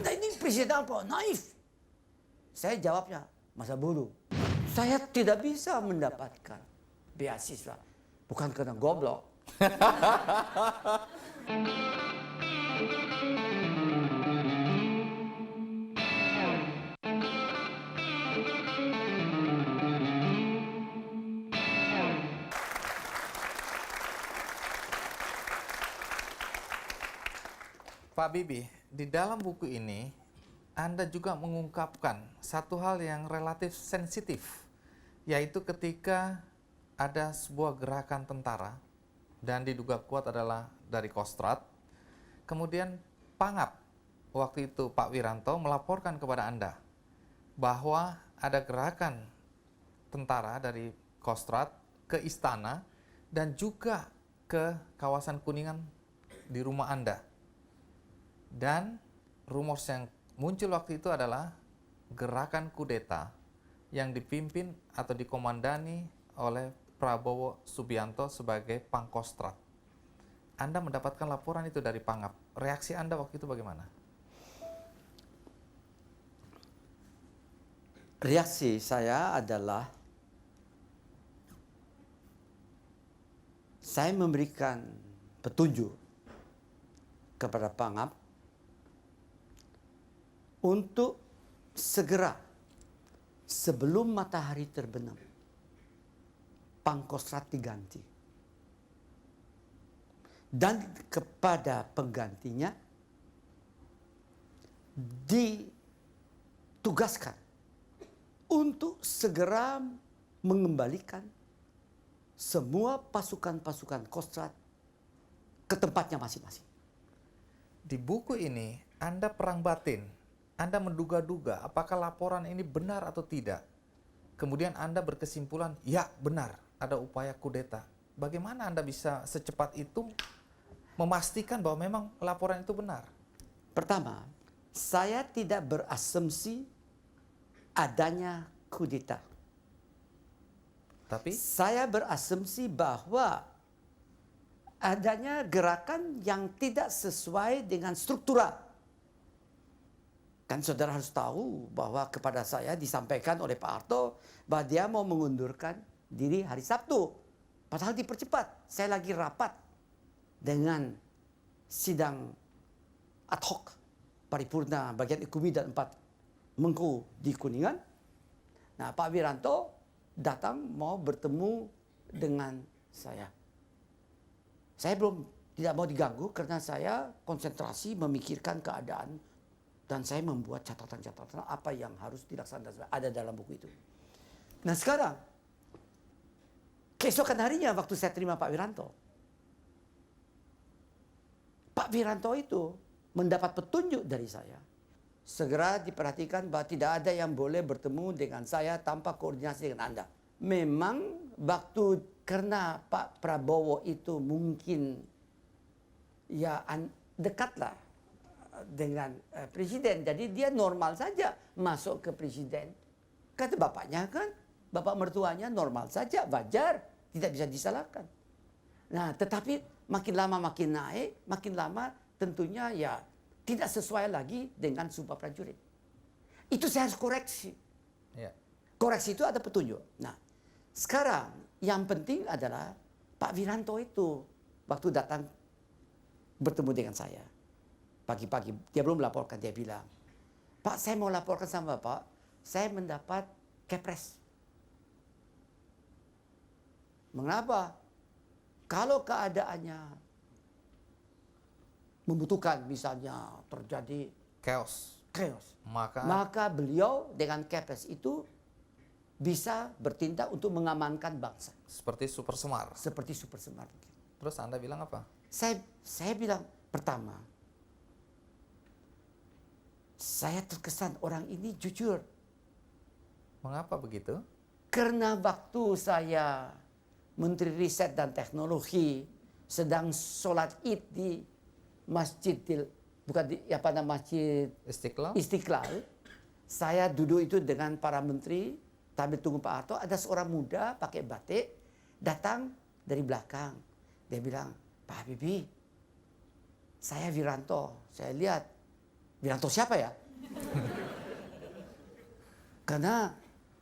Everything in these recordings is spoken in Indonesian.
Anda ini presiden apa? Naif. Saya jawabnya, masa bodoh. Saya tidak bisa mendapatkan beasiswa. Bukan karena goblok. Pak Bibi, di dalam buku ini Anda juga mengungkapkan satu hal yang relatif sensitif, yaitu ketika ada sebuah gerakan tentara dan diduga kuat adalah dari Kostrad, kemudian Pangap, waktu itu Pak Wiranto melaporkan kepada Anda bahwa ada gerakan tentara dari Kostrad ke istana dan juga ke kawasan Kuningan di rumah Anda. Dan rumors yang muncul waktu itu adalah gerakan kudeta yang dipimpin atau dikomandani oleh Prabowo Subianto sebagai Pangkostrat. Anda mendapatkan laporan itu dari Pangap. Reaksi Anda waktu itu bagaimana? Reaksi saya adalah saya memberikan petunjuk kepada Pangap untuk segera sebelum matahari terbenam Pangkostrat diganti. Dan kepada penggantinya ditugaskan untuk segera mengembalikan semua pasukan-pasukan Kostrad ke tempatnya masing-masing. Di buku ini Anda perang batin. Anda menduga-duga apakah laporan ini benar atau tidak. Kemudian Anda berkesimpulan, ya benar, ada upaya kudeta. Bagaimana Anda bisa secepat itu memastikan bahwa memang laporan itu benar? Pertama, saya tidak berasumsi adanya kudeta. Tapi Saya berasumsi bahwa adanya gerakan yang tidak sesuai dengan struktural. Kan saudara harus tahu bahwa kepada saya disampaikan oleh Pak Harto bahwa dia mau mengundurkan diri hari Sabtu. Padahal dipercepat. Saya lagi rapat dengan sidang ad hoc paripurna bagian ekonomi dan 4 Mengko di Kuningan. Nah, Pak Wiranto datang mau bertemu dengan saya. Saya tidak mau diganggu karena saya konsentrasi memikirkan keadaan dan saya membuat catatan-catatan apa yang harus dilaksanakan ada dalam buku itu. Nah sekarang, keesokan harinya waktu saya terima Pak Wiranto, Pak Wiranto itu mendapat petunjuk dari saya. Segera diperhatikan bahwa tidak ada yang boleh bertemu dengan saya tanpa koordinasi dengan Anda. Memang waktu karena Pak Prabowo itu mungkin ya dekatlah dengan presiden. Jadi dia normal saja masuk ke presiden. Kata bapaknya kan, bapak mertuanya normal saja, wajar, tidak bisa disalahkan. Nah, tetapi makin lama makin naik, makin lama tentunya ya tidak sesuai lagi dengan sumpah prajurit. Itu saya harus koreksi. ya. Koreksi itu ada petunjuk. Nah, sekarang yang penting adalah Pak Wiranto itu waktu datang bertemu dengan saya. Pagi-pagi, dia belum melaporkan, dia bilang, Pak, saya mau laporkan sama Bapak, saya mendapat kepres. Mengapa? Kalau keadaannya membutuhkan, misalnya terjadi Chaos. maka beliau dengan kepres itu bisa bertindak untuk mengamankan bangsa. Seperti Super Semar. Seperti Super Semar. Terus Anda bilang apa? Saya bilang, pertama, saya terkesan orang ini jujur. Mengapa begitu? Karena waktu saya Menteri Riset dan Teknologi sedang sholat Id di Masjid Masjid Istiqlal, saya duduk itu dengan para menteri sambil tunggu Pak Harto. Ada seorang muda pakai batik datang dari belakang. Dia bilang, Pak Habibie, saya Wiranto. Saya lihat Wiranto siapa ya? Karena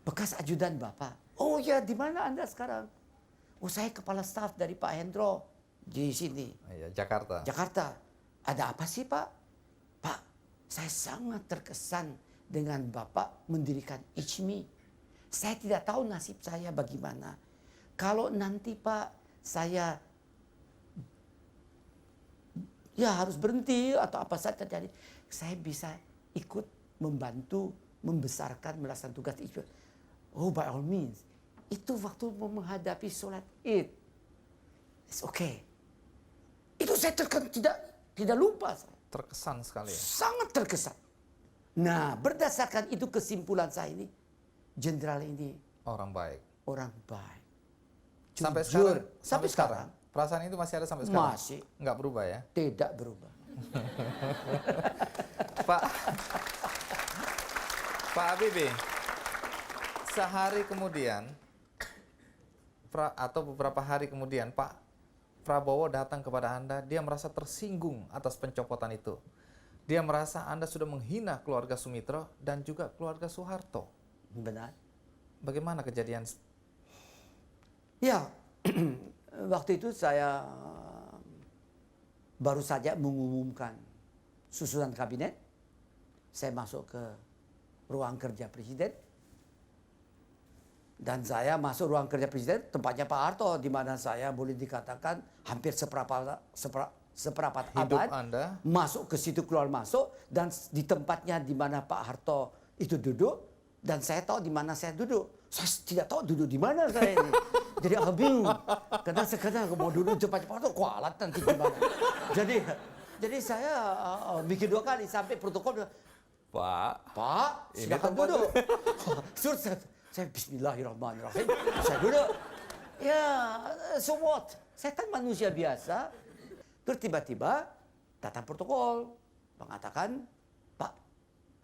bekas ajudan Bapak. Oh ya, di mana Anda sekarang? Oh, saya kepala staf dari Pak Hendro di sini. Iya, Jakarta. Jakarta. Ada apa sih Pak? Pak, saya sangat terkesan dengan Bapak mendirikan ICMI. Saya tidak tahu nasib saya bagaimana. Kalau nanti Pak, saya ya harus berhenti atau apa saja terjadi, saya bisa ikut membantu membesarkan melaksanakan tugas itu. Oh, by all means. Itu waktu menghadapi sholat Id. It's okay. Itu saya tidak lupa. Terkesan sekali ya. Sangat terkesan. Nah, berdasarkan itu kesimpulan saya ini, jenderal ini Orang baik. orang baik. Sampai Jujur. sekarang. Sampai sekarang. Perasaan itu masih ada sampai sekarang. Masih. Nggak berubah ya. Tidak berubah. Pak Pak Habibie, sehari kemudian atau beberapa hari kemudian Pak Prabowo datang kepada Anda, dia merasa tersinggung atas pencopotan itu. Dia merasa Anda sudah menghina keluarga Sumitro dan juga keluarga Soeharto. Benar. Bagaimana kejadian? Ya, waktu itu saya baru saja mengumumkan susunan kabinet. Saya masuk ke ruang kerja presiden. Dan saya masuk ruang kerja presiden, tempatnya Pak Harto, di mana saya boleh dikatakan hampir seperapat Hidup abad. Anda. Masuk ke situ, keluar masuk. Dan di tempatnya di mana Pak Harto itu duduk. Dan saya tahu di mana saya duduk. Saya tidak tahu duduk di mana saya ini. Jadi agak bingung. Karena sekarang mau duduk depan Pak Harto, kualat nanti gimana. Jadi saya mikir 2 kali sampai protokol. Pak, silakan duduk. Suruh saya bismillahirrahmanirrahim. Saya duduk. Ya, so what? Saya kan manusia biasa. Terus tiba-tiba datang protokol. Mengatakan, Pak,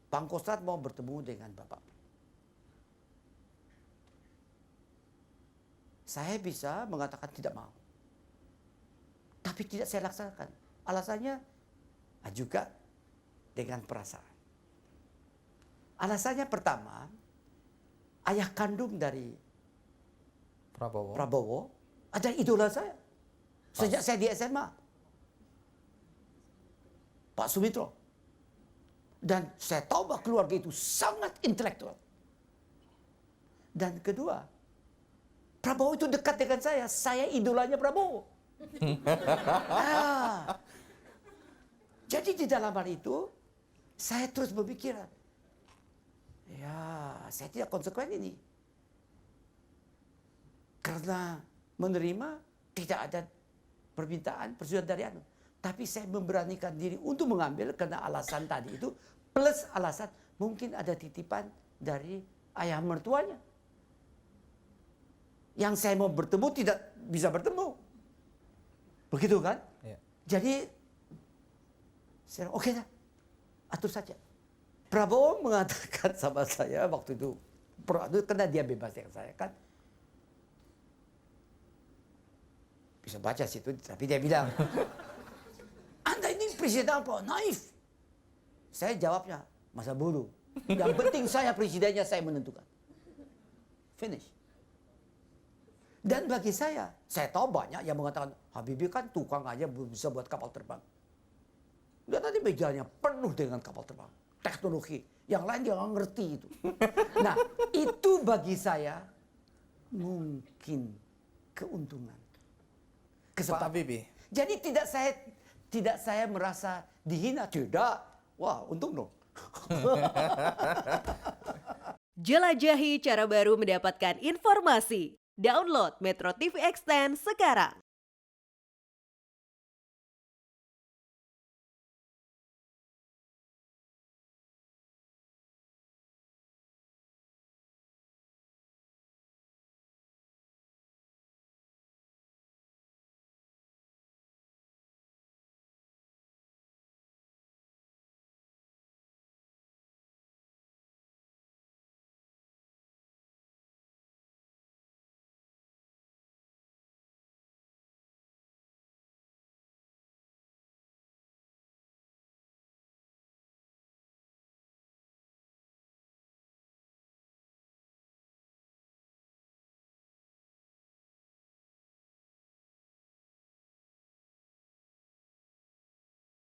Pangkostrat mau bertemu dengan Bapak. Saya bisa mengatakan tidak mau. Tapi tidak saya laksanakan. Alasannya juga dengan perasaan. Alasannya pertama, ayah kandung dari Prabowo adalah idola saya. Sejak saya di SMA. Pak Sumitro. Dan saya tahu bahwa keluarga itu sangat intelektual. Dan kedua, Prabowo itu dekat dengan saya idolanya Prabowo. Jadi di dalam hal itu, saya terus berpikiran, ya saya tidak konsekuen ini. Karena menerima tidak ada permintaan, persetujuan dari anu. Tapi saya memberanikan diri untuk mengambil karena alasan tadi itu, plus alasan mungkin ada titipan dari ayah mertuanya. Yang saya mau bertemu tidak bisa bertemu. Begitu kan? Ya. Jadi, saya oke dah, atur saja. Prabowo mengatakan sama saya waktu itu, karena dia bebas dengan saya kan. Bisa baca situ, tapi dia bilang, Anda ini presiden apa? Naif. Saya jawabnya, masa bodoh. Yang penting saya presidennya, saya menentukan. Finish. Dan bagi saya tahu banyak yang mengatakan, Habibie kan tukang aja belum bisa buat kapal terbang. Lihat tadi mejanya penuh dengan kapal terbang. Teknologi. Yang lain dia nggak ngerti itu. Nah, itu bagi saya mungkin keuntungan. Pak Habibie. Jadi tidak saya merasa dihina. Tidak. Wah, untung dong. Jelajahi cara baru mendapatkan informasi. Download Metro TV Extend sekarang.